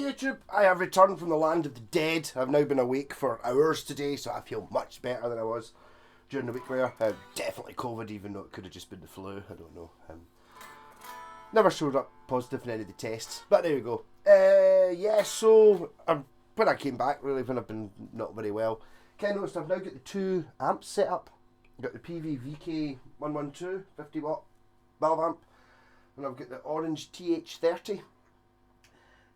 YouTube, I have returned from the land of the dead. I've now been awake for hours today, so I feel much better than I was during the week there. Definitely COVID, even though it could have just been the flu, I don't know. Never showed up positive in any of the tests, but there we go. Yeah, so when I came back, really, when I've been not very well, kind of noticed I've now got the two amps set up. I've got the peavey vk112 50 watt valve amp, and I've got the orange th30.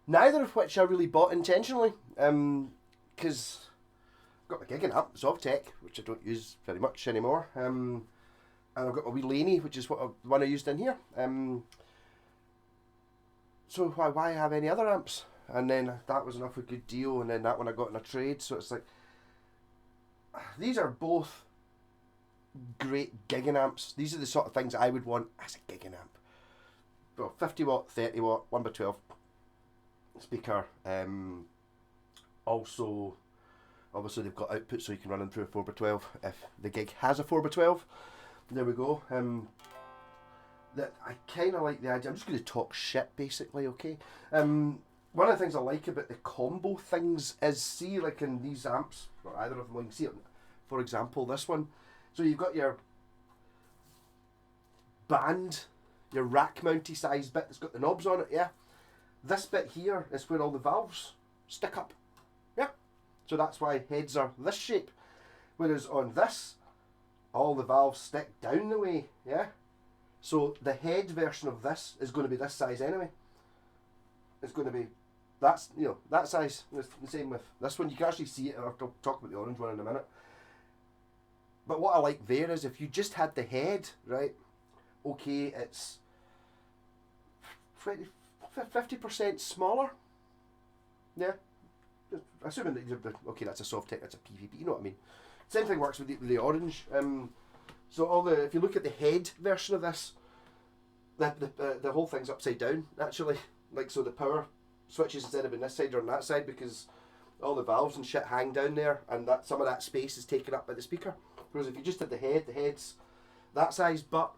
Neither of which I really bought intentionally, because I've got my gigging amp, Zovtech, which I don't use very much anymore, and I've got my wee Laney, which is the one I used in here. So why have any other amps? And then that was enough of a good deal, and then that one I got in a trade, so it's like, these are both great gigging amps. These are the sort of things I would want as a gigging amp. Well, 50 watt, 30 watt, 1x12 speaker. Also, obviously they've got output so you can run them through a 4x12 if the gig has a 4x12. There we go. That I kind of like the idea. I'm just going to talk shit basically, okay? One of the things I like about the combo things is, see, like in these amps, or either of them, you can see it, for example, this one. So you've got your band, your rack mounty size bit that's got the knobs on it, yeah? This bit here is where all the valves stick up, yeah? So that's why heads are this shape. Whereas on this, all the valves stick down the way, yeah? So the head version of this is going to be this size anyway. It's going to be, that's, you know, that size. It's the same with this one. You can actually see it. I'll talk about the orange one in a minute. But what I like there is if you just had the head, right, okay, it's 50% smaller. Yeah. Assuming that, okay, that's a Zovtech, that's a PVP, you know what I mean. Same thing works with the orange. So if you look at the head version of this, the whole thing's upside down actually. Like, so the power switches instead of on this side or on that side, because all the valves and shit hang down there, and that some of that space is taken up by the speaker. Whereas if you just had the head's that size, but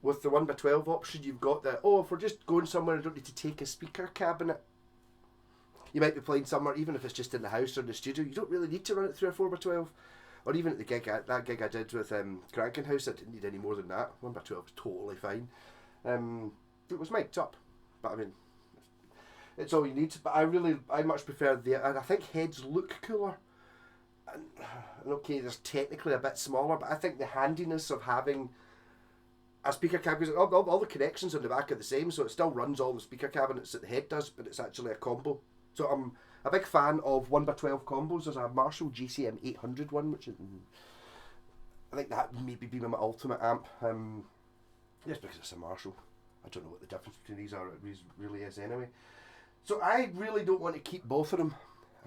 with the 1x12 option, you've got that, oh, if we're just going somewhere, I don't need to take a speaker cabinet. You might be playing somewhere, even if it's just in the house or in the studio, you don't really need to run it through a 4x12. Or even at the gig, that gig I did with Cranking House, I didn't need any more than that. 1x12 was totally fine. It was mic'd up, but I mean, it's all you need. But I much prefer and I think heads look cooler. And okay, there's technically a bit smaller, but I think the handiness of having a speaker cabinet, all the connections on the back are the same, so it still runs all the speaker cabinets that the head does, but it's actually a combo. So I'm a big fan of 1x12 combos. There's a Marshall GCM 800 one, which is, I think that maybe be my ultimate amp. Just because it's a Marshall. I don't know what the difference between these are, it really is anyway. So I really don't want to keep both of them.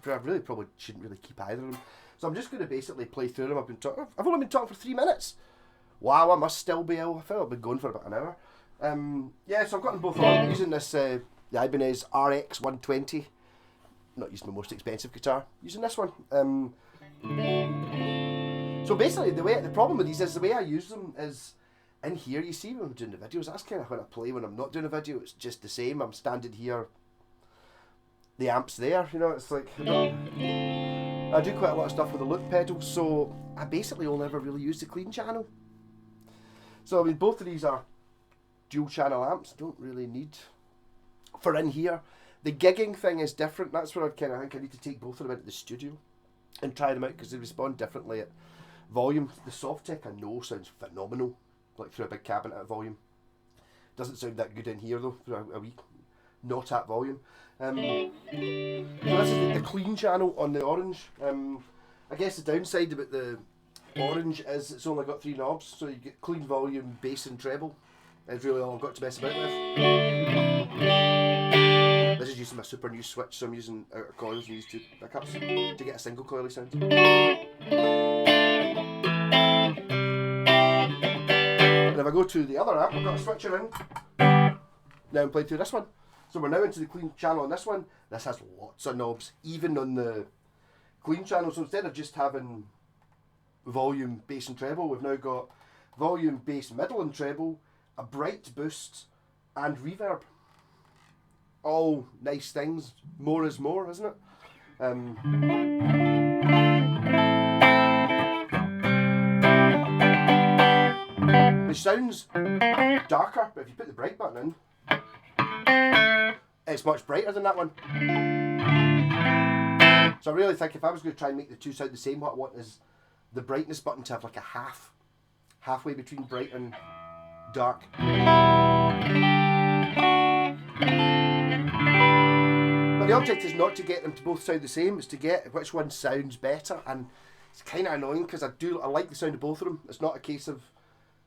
I really probably shouldn't really keep either of them. So I'm just going to basically play through them. I've only been talking for 3 minutes. Wow, I must still be ill. I feel I've been going for about an hour. Yeah, so I've got them both on. I'm using this the Ibanez RX 120. Not using the most expensive guitar. Using this one. So basically, the problem with these is the way I use them is in here. You see when I'm doing the videos, that's kind of when I play when I'm not doing a video. It's just the same. I'm standing here. The amp's there, you know, it's like, I do quite a lot of stuff with the loop pedals, so I basically only ever really use the clean channel. So I mean, both of these are dual channel amps, don't really need for in here. The gigging thing is different. That's where I think I need to take both of them into the studio and try them out, because they respond differently at volume. The Zovtech I know sounds phenomenal, like through a big cabinet at volume. Doesn't sound that good in here though, for a wee not at volume. So this is the clean channel on the orange. I guess the downside about the orange is it's only got 3 knobs, so you get clean volume, bass and treble. That's really all I've got to mess about with. This is using my super new switch, so I'm using outer coils and these 2 pickups to get a single coily sound. And if I go to the other amp, I've got a switcher in. Now I'm playing through this one. So we're now into the clean channel on this one. This has lots of knobs, even on the clean channel. So instead of just having volume, bass and treble, we've now got volume, bass, middle and treble, a bright boost and reverb. all nice things. More is more, isn't it? It sounds darker, but if you put the bright button in, it's much brighter than that one. So I really think if I was going to try and make the two sound the same, what I want is the brightness button to have like a halfway between bright and dark. But the object is not to get them to both sound the same, it's to get which one sounds better, and it's kind of annoying because I like the sound of both of them. It's not a case of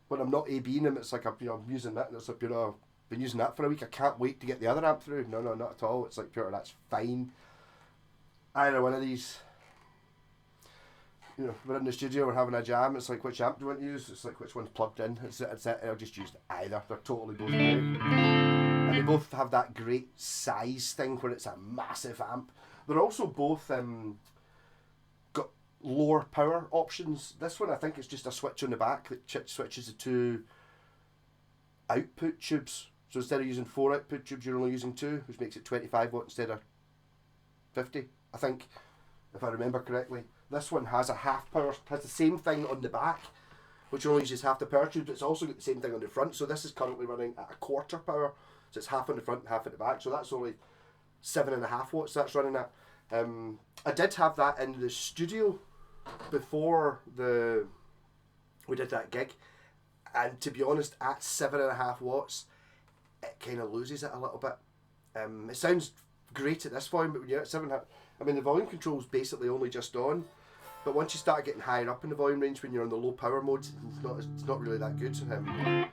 when I'm not A-B'ing them, it's like I'm using that and it's like, I've been using that for a week, I can't wait to get the other amp through. No, not at all. It's like, that's fine. Either one of these, we're in the studio, we're having a jam, it's like, which amp do you want to use? It's like, which one's plugged in? It's it. I'll just use either. They're totally both great. And they both have that great size thing where it's a massive amp. They're also both got lower power options. This one, I think it's just a switch on the back that switches the two output tubes. So instead of using 4 output tubes, you're only using 2, which makes it 25 watt instead of 50, I think, if I remember correctly. This one has a half power, has the same thing on the back, which only uses half the power tube, but it's also got the same thing on the front. So this is currently running at a quarter power, so it's half on the front and half at the back. So that's only 7.5 watts that's running at. I did have that in the studio before we did that gig, and to be honest, at 7.5 watts, it kind of loses it a little bit. It sounds great at this volume, but when you're at 7.5, I mean, the volume control's basically only just on, but once you start getting higher up in the volume range, when you're on the low power mode, it's not really that good.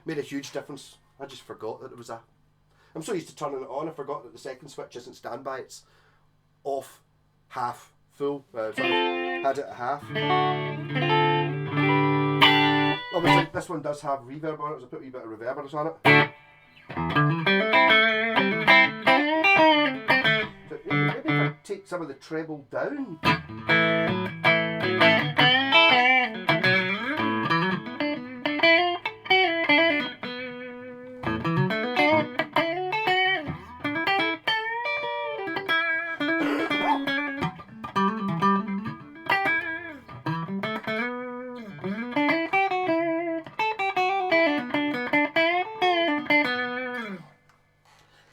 Made a huge difference. I just forgot that it was I'm so used to turning it on, I forgot that the second switch isn't standby, it's off, half, full. So I had it at half. Obviously, this one does have reverb on it, so I put a wee bit of reverb on it. So maybe if I take some of the treble down.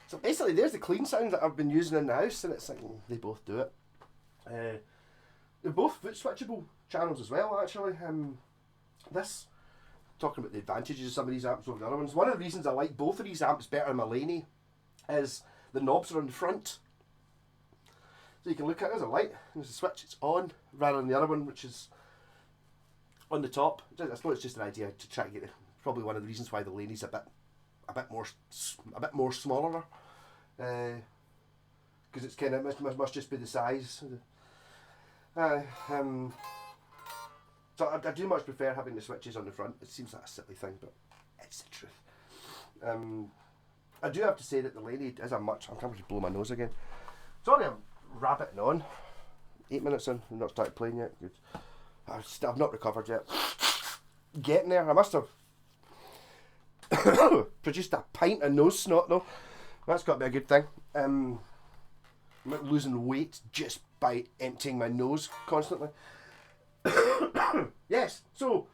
So basically there's the clean sound that I've been using in the house, and it's like, they both do it. They're both foot switchable channels as well, actually. This, talking about the advantages of some of these amps over the other ones, one of the reasons I like both of these amps better than my Laney is the knobs are on the front. So you can look at it, there's a light, and there's a switch, it's on, rather than the other one, which is on the top. I suppose it's just an idea to try to get it. Probably one of the reasons why the Laney's a bit more smaller, because it's kind of must just be the size. So I do much prefer having the switches on the front. It seems like a silly thing, but it's the truth. I do have to say that the Laney is I'm trying to blow my nose again. Sorry, I'm rabbiting on. 8 minutes in, I've not started playing yet. Good. I've not recovered yet. Getting there. I must have produced a pint of nose snot though. That's got to be a good thing. I'm not losing weight just by emptying my nose constantly. Yes, so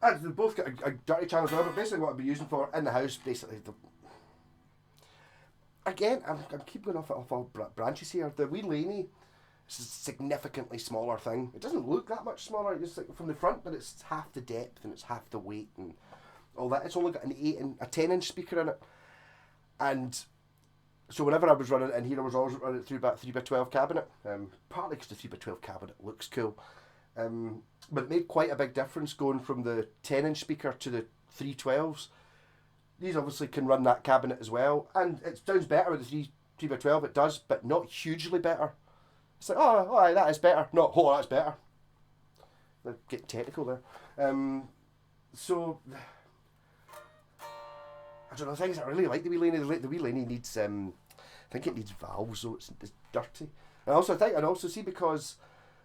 they've both got a dirty channel as well, but basically what I'll be using for in the house, basically, again, I'm keep going off all branches here. The wee Laney is a significantly smaller thing. It doesn't look that much smaller, it's like from the front, but it's half the depth and it's half the weight and all that. It's only got an 10-inch speaker in it, and so whenever I was running it in here, I was always running it through about 3x12 cabinet. Partly because the 3x12 cabinet looks cool, but it made quite a big difference going from the 10-inch speaker to the 312s. These obviously can run that cabinet as well, and it sounds better with the 3x12. It does, but not hugely better. It's like, oh, that is better. Not, oh, that's better. They're getting technical there. So I don't know, things I really like the wee Laney. The wee Laney needs, I think it needs valves, so it's dirty. And I also see because,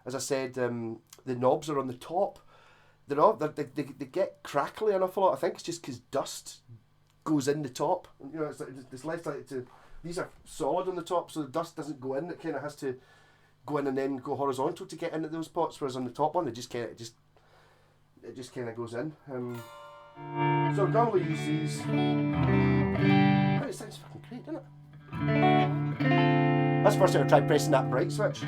as I said, the knobs are on the top. They get crackly an awful lot. I think it's just because dust goes in the top. It's less likely to these are solid on the top, so the dust doesn't go in. It kind of has to go in and then go horizontal to get into those pots, whereas on the top one, it just kind of goes in. So normally use these. Oh, it sounds fucking great, doesn't it? That's the first time I tried pressing that bright switch. So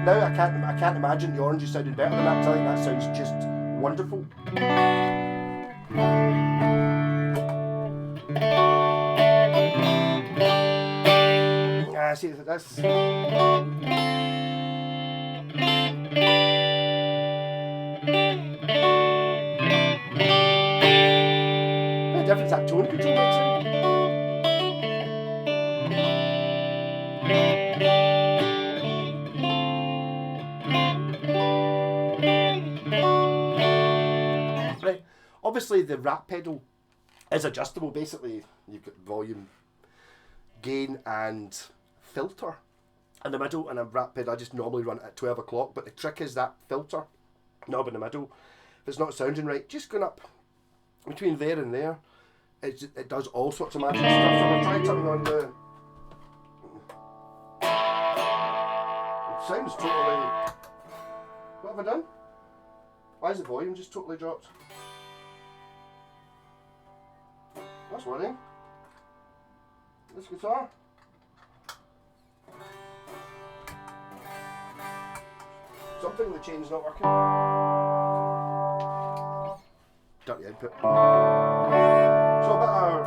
now I can't imagine the orange is sounding better than that. I think that sounds just wonderful. See, that's. The difference that tone control makes it. Right, obviously the rat pedal is adjustable. Basically, you've got volume, gain, and filter in the middle, and a rat pedal I just normally run it at 12 o'clock, but the trick is that filter knob in the middle, if it's not sounding right, just going up between there and there, it does all sorts of magic stuff. So we'll try turning on the... It sounds totally... What have I done? Why is the volume just totally dropped? That's worrying. This guitar. Something in the chain's not working. Dirty input. So about our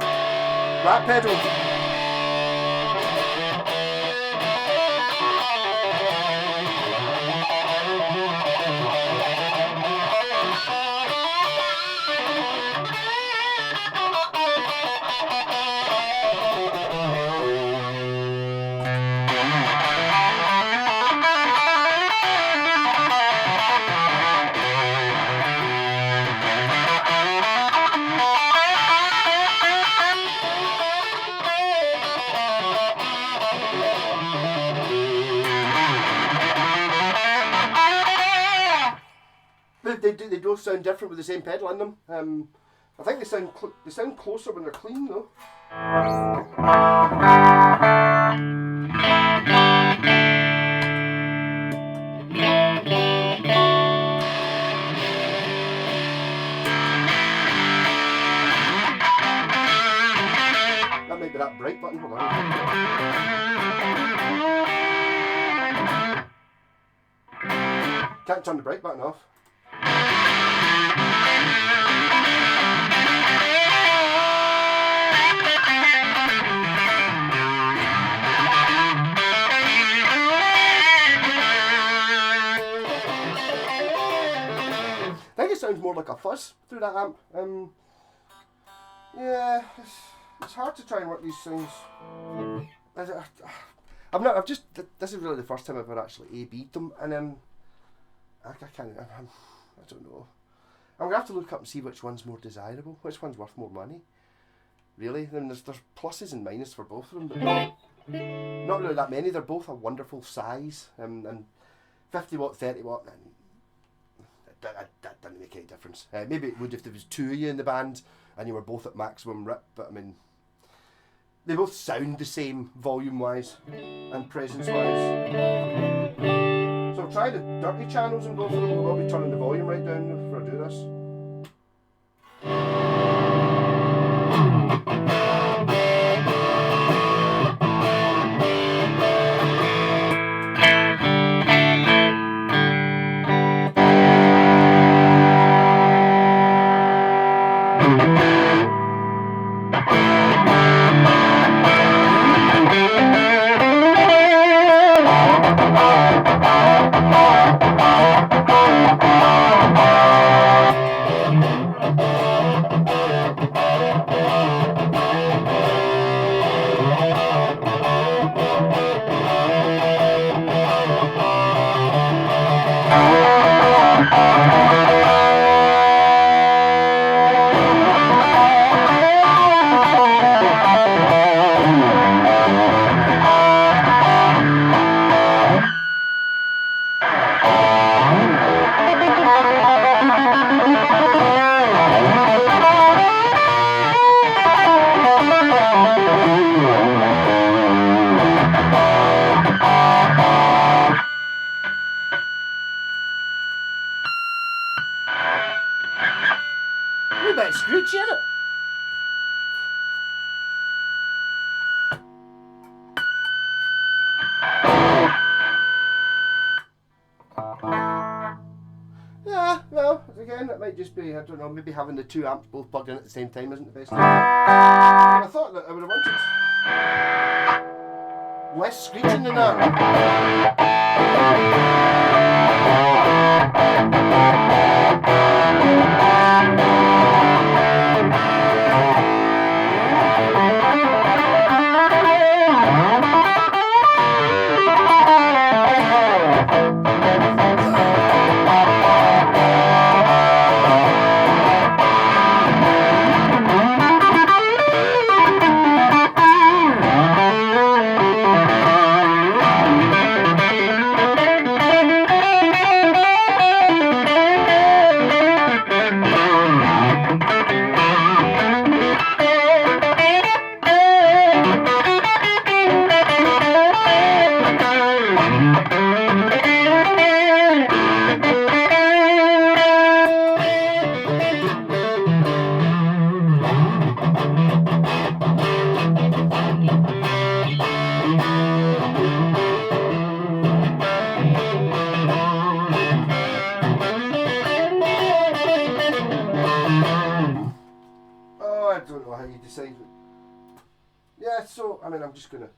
rat pedal. They both sound different with the same pedal in them. I think they sound closer when they're clean though. That might be that bright button. Hold on. Can't turn the bright button off. I think it sounds more like a fuzz through that amp. Yeah, it's hard to try and work these things. This is really the first time I've ever actually A-B'd them, and then I don't know. I'm gonna have to look up and see which one's more desirable, which one's worth more money. Really, then there's pluses and minuses for both of them, but not really that many. They're both a wonderful size, and 50 watt, 30 watt, and that doesn't make any difference. Maybe it would if there was two of you in the band and you were both at maximum rip, but I mean, they both sound the same volume wise and presence wise. So try the dirty channels in both of them. I'll be turning the volume right down before I do this. screechy in it. Yeah, well, again, it might just be, I don't know, maybe having the two amps both plugged in at the same time isn't the best thing. I thought that I would have wanted less screeching than that. Oh, I don't know how you decide. Yeah, so, I mean, I'm just going to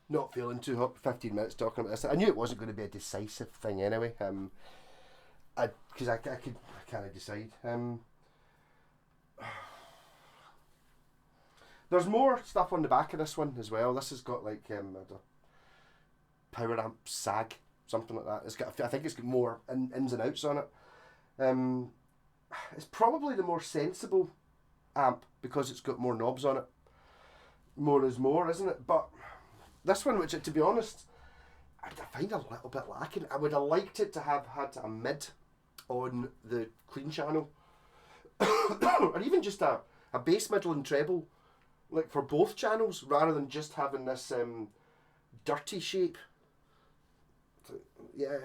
not feeling too hot. 15 minutes talking about this. I knew it wasn't going to be a decisive thing anyway. Because I can't decide. There's more stuff on the back of this one as well. This has got like a power amp sag, something like that. It's got, I think it's got more ins and outs on it. It's probably the more sensible amp because it's got more knobs on it. More is more, isn't it? But this one, which to be honest, I find a little bit lacking. I would have liked it to have had a mid on the clean channel, or even just a bass, middle, and treble, like for both channels, rather than just having this dirty shape. Yeah.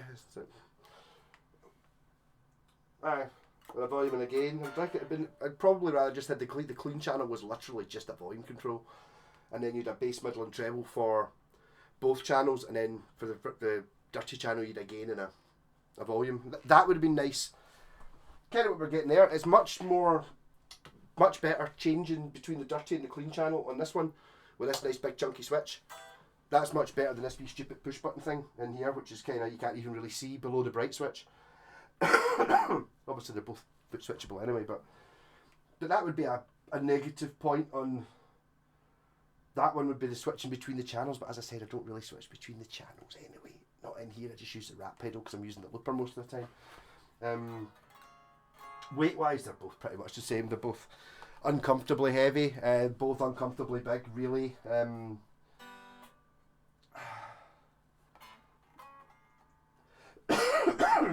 The volume and again, I'd probably rather just had the clean channel was literally just a volume control, and then you'd have bass, middle, and treble for both channels, and then for the dirty channel you'd again in a volume. That would have been nice. Kind of what we're getting there. It's much better changing between the dirty and the clean channel on this one with this nice big chunky switch. That's much better than this wee stupid push button thing in here, which is kind of, you can't even really see below the bright switch. Obviously they're both foot switchable anyway, but that would be a negative point on that one, would be the switching between the channels. But as I said, I don't really switch between the channels anyway. Not in here, I just use the rat pedal because I'm using the looper most of the time. Weight wise, they're both pretty much the same. They're both uncomfortably heavy, both uncomfortably big, really.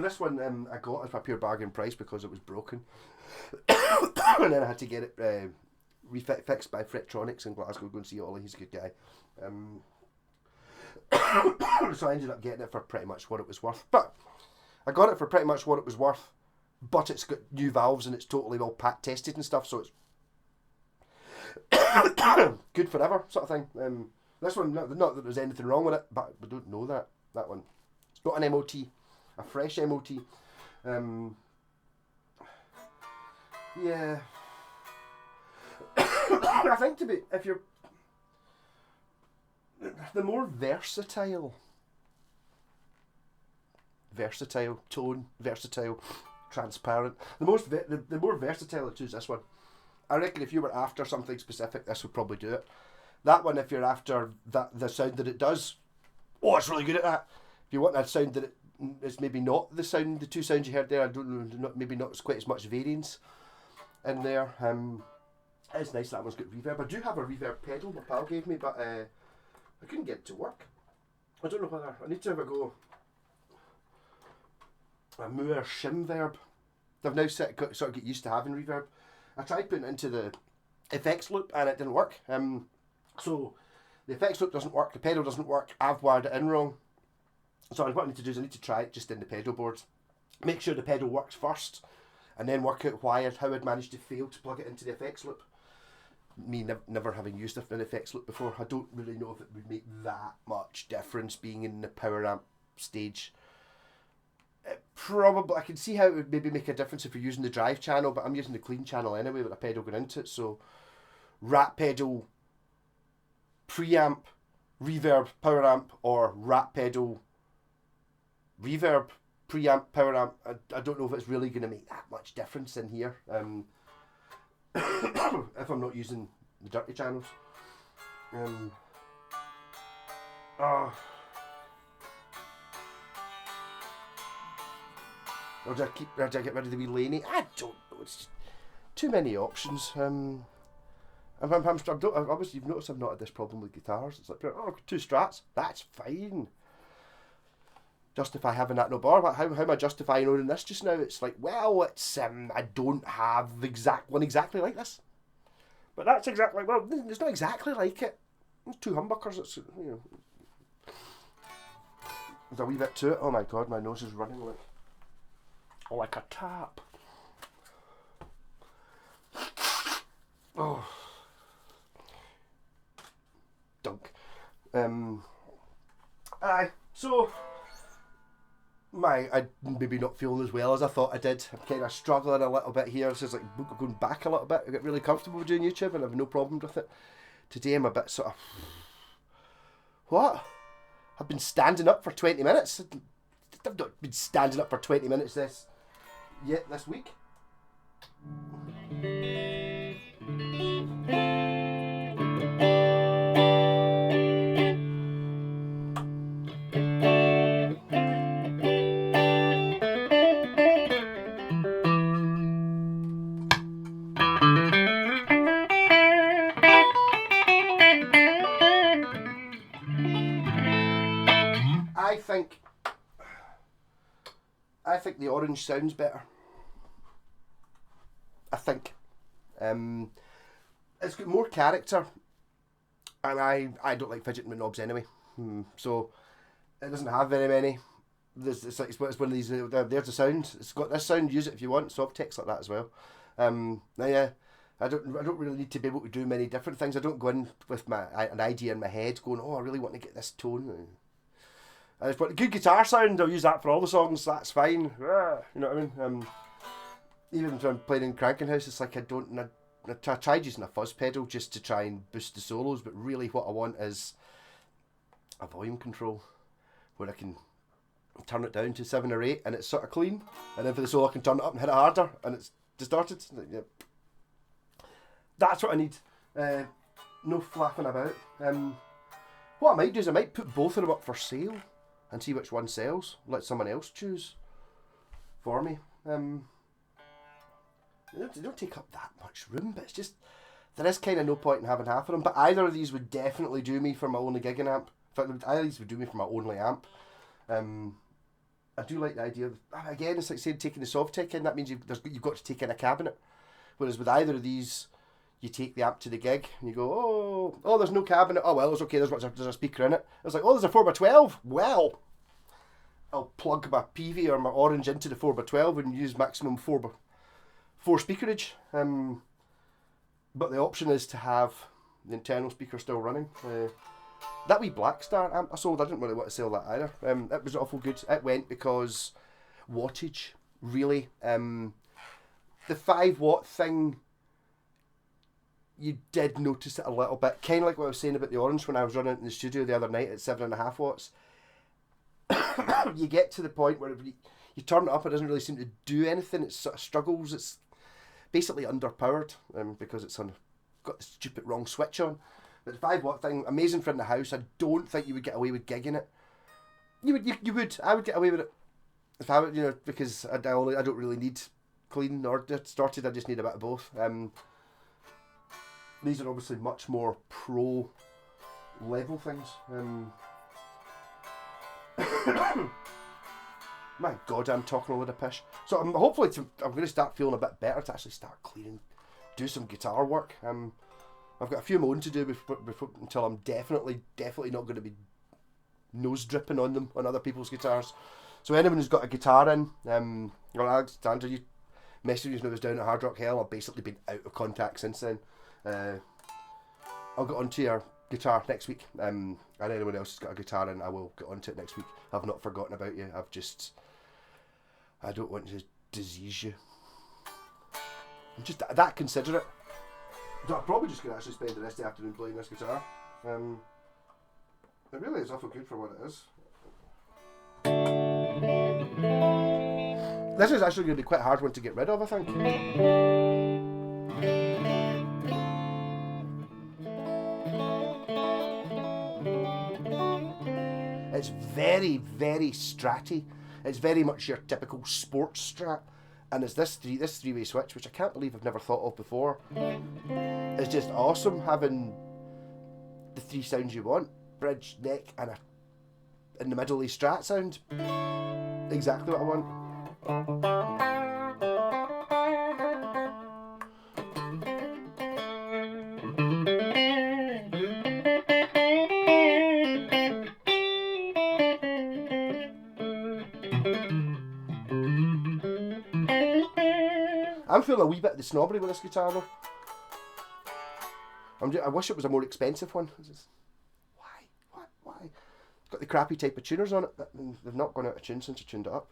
This one I got at a pure bargain price because it was broken. And then I had to get it fixed by Frettronics in Glasgow. Go and see Ollie, he's a good guy. So I ended up getting it for pretty much what it was worth. But I got it for pretty much what it was worth, but it's got new valves and it's totally well pack tested and stuff, so it's good forever sort of thing. This one, not that there's anything wrong with it, but we don't know that. That one, it's got an MOT, a fresh MOT. Yeah. I think if you're the more versatile tone, versatile, transparent, the more versatile it is, this one. I reckon if you were after something specific, this would probably do it. That one, if you're after the sound that it does, oh, it's really good at that. If you want that sound that it's maybe not the two sounds you heard there, I don't know, maybe not quite as much variance in there. It's nice that one's got reverb. I do have a reverb pedal my pal gave me, but I couldn't get it to work. I don't know whether I need to have a go. A Moore Shimverb. I've now sort of get used to having reverb. I tried putting it into the effects loop and it didn't work. So the effects loop doesn't work, the pedal doesn't work, I've wired it in wrong. So what I need to do is I need to try it just in the pedal boards. Make sure the pedal works first, and then work out how I'd managed to fail to plug it into the effects loop. Me never having used an effects loop before, I don't really know if it would make that much difference being in the power amp stage. Probably, I can see how it would maybe make a difference if you're using the drive channel, but I'm using the clean channel anyway with a pedal going into it, so rat pedal, preamp, reverb, power amp, or rat pedal, reverb, preamp, power amp. I don't know if it's really going to make that much difference in here. If I'm not using the dirty channels. Or do I get rid of the wee laney? I don't know. It's just too many options. Obviously, you've noticed I've not had this problem with guitars. It's like, oh, 2 strats. That's fine. Justify having that no bar. How am I justifying owning this just now? It's like, well, it's I don't have the exact one exactly like this. But that's exactly, well, it's not exactly like it. It's 2 humbuckers. It's, you know, there's a wee bit to it. Oh my god, my nose is running like a tap. Oh. Dunk. Aye. So I maybe not feeling as well as I thought I did. I'm kind of struggling a little bit here. This is like going back a little bit. I get really comfortable with doing YouTube and I have no problem with it. Today I'm a bit sort of, what? I've been standing up for 20 minutes. I've not been standing up for 20 minutes this week. I think the orange sounds better. I think. It's got more character, and I don't like fidgeting with knobs anyway. So it doesn't have very many. It's one of these. There's the sound. It's got this sound. Use it if you want. Soft text like that as well. Now yeah, I don't really need to be able to do many different things. I don't go in with an idea in my head, going, oh, I really want to get this tone. I just want a good guitar sound. I'll use that for all the songs. That's fine. You know what I mean? Even if I'm playing in Cranking House, it's like I tried using a fuzz pedal just to try and boost the solos, but really what I want is a volume control where I can turn it down to 7 or 8 and it's sort of clean, and then for the solo I can turn it up and hit it harder and it's distorted. Yeah. That's what I need. No flapping about. What I might do is I might put both of them up for sale and see which one sells. Let someone else choose for me. They don't take up that much room, but it's just, there is kind of no point in having half of them. But either of these would definitely do me for my only gigging amp. In fact, either of these would do me for my only amp. I do like the idea of, again, it's like saying taking the soft tech in. That means you've got to take in a cabinet. Whereas with either of these, you take the amp to the gig and you go, oh, there's no cabinet. Oh well, it's okay. There's a speaker in it. It's like, oh, there's a 4x12. Well, I'll plug my peavey or my orange into the 4x12 and use maximum 4 speakerage. But the option is to have the internal speaker still running. That wee Black Star amp I sold, I didn't really want to sell that either. It was awful good. It went because wattage, really. The 5 watt thing, you did notice it a little bit. Kind of like what I was saying about the orange when I was running it in the studio the other night at 7.5 watts. You get to the point where you turn it up, it doesn't really seem to do anything. It sort of struggles. It's basically underpowered because it's got the stupid wrong switch on. But the 5 watt thing, amazing for in the house. I don't think you would get away with gigging it. You would. I would get away with it if I would, because I don't really need clean or distorted. I just need a bit of both. These are obviously much more pro level things. My God, I'm talking a lot of pish. So I'm going to start feeling a bit better to actually start cleaning, do some guitar work. I've got a few more to do before until I'm definitely not going to be nose dripping on them on other people's guitars. So anyone who's got a guitar in, Alexander, messages when I was down at Hard Rock Hell. I've basically been out of contact since then. I'll get onto your guitar next week. And anyone else has got a guitar in, I will get onto it next week. I've not forgotten about you. I don't want to disease you. I'm just that considerate. I'm probably just going to actually spend the rest of the afternoon playing this guitar. It really is awful good for what it is. This is actually going to be quite a hard one to get rid of, I think. It's very, very stratty. It's very much your typical sports strat. And it's this three-way switch, which I can't believe I've never thought of before. It's just awesome having the three sounds you want. Bridge, neck, and in the middle a strat sound. Exactly what I want. I'm feeling a wee bit of the snobbery with this guitar though. I wish it was a more expensive one. Why? It's got the crappy type of tuners on it. They've not gone out of tune since I tuned it up.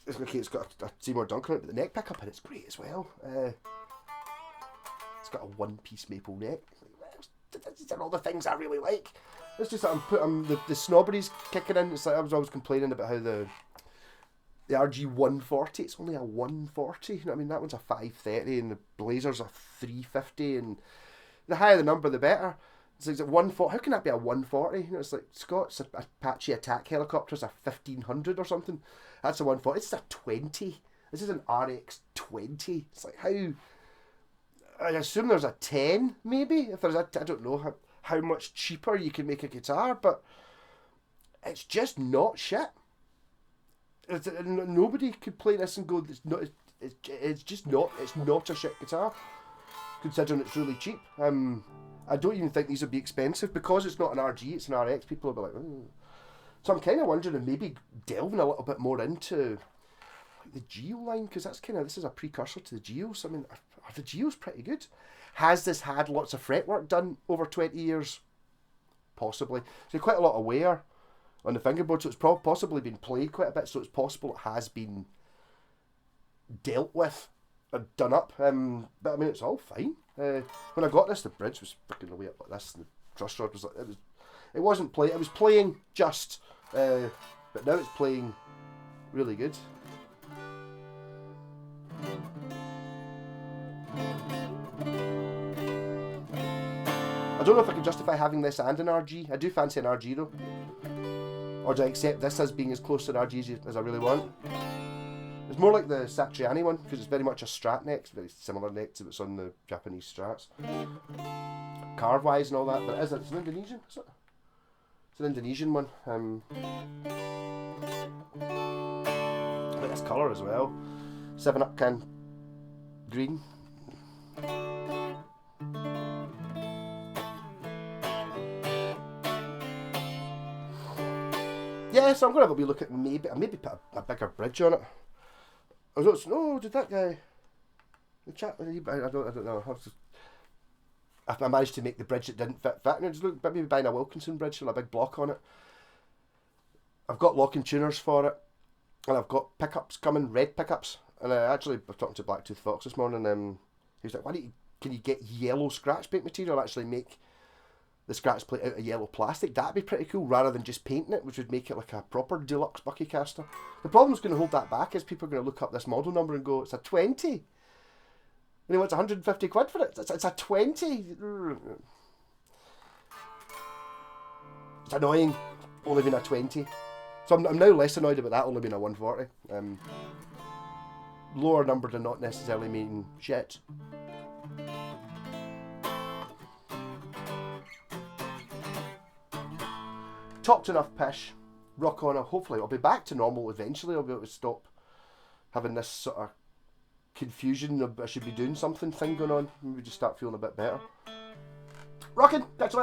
It's okay, it's got a Seymour Duncan on it, but the neck pickup in it's great as well. It's got a one-piece maple neck. These are all the things I really like. It's just that the snobbery's kicking in. It's like I was always complaining about how the RG140, it's only a 140, you know what I mean? That one's a 530 and the Blazer's a 350, and the higher the number the better. It's like 140, how can that be a 140? You know, it's like Scott's Apache attack helicopter's a 1500 or something. That's a 140, it's a 20. This is an RX 20. It's like how, I assume there's a 10 maybe, if there's I don't know how much cheaper you can make a guitar, but it's just not shit. Nobody could play this and go, it's just not, it's not a shit guitar, considering it's really cheap. I don't even think these would be expensive, because it's not an RG, it's an RX, people will be like, oh. So I'm kind of wondering if maybe delving a little bit more into like the Geo line, because that's kind of, this is a precursor to the Geos. I mean, are the Geos pretty good? Has this had lots of fretwork done over 20 years? Possibly. So quite a lot of wear on the fingerboard, so it's possibly been played quite a bit, so it's possible it has been dealt with and done up. But I mean, it's all fine. When I got this, the bridge was freaking the way up like this, and the truss rod was like, it wasn't playing, it was playing just, but now it's playing really good. I don't know if I can justify having this and an RG. I do fancy an RG though. Or do I accept this as being as close to an RG as I really want? It's more like the Satriani one, because it's very much a Strat neck. It's very similar neck to what's on the Japanese Strats. Carve wise and all that, but it's an Indonesian, is it? It's an Indonesian one. I like this colour as well. 7-Up can green. Yeah, so I'm going to have a wee look at maybe put a bigger bridge on it. No, did that guy, the chap, I don't know. I managed to make the bridge that didn't fit, and just look, maybe buying a Wilkinson bridge with a big block on it. I've got locking tuners for it, and I've got pickups coming, red pickups. And I was talking to Blacktooth Fox this morning, he was like, can you get yellow scratch paint material, actually make the scratch plate out of yellow plastic? That'd be pretty cool, rather than just painting it, which would make it like a proper deluxe Buckycaster. The problem's going to hold that back is people are going to look up this model number and go, it's a 20. And he wants 150 quid for it. It's a 20. It's annoying, only being a 20. So I'm now less annoyed about that only being a 140. Lower number do not necessarily mean shit. Talked enough pish. Rock on. Hopefully I'll be back to normal eventually. I'll be able to stop having this sort of confusion of I should be doing something thing going on. Maybe just start feeling a bit better. Rockin'! Thanks a lot.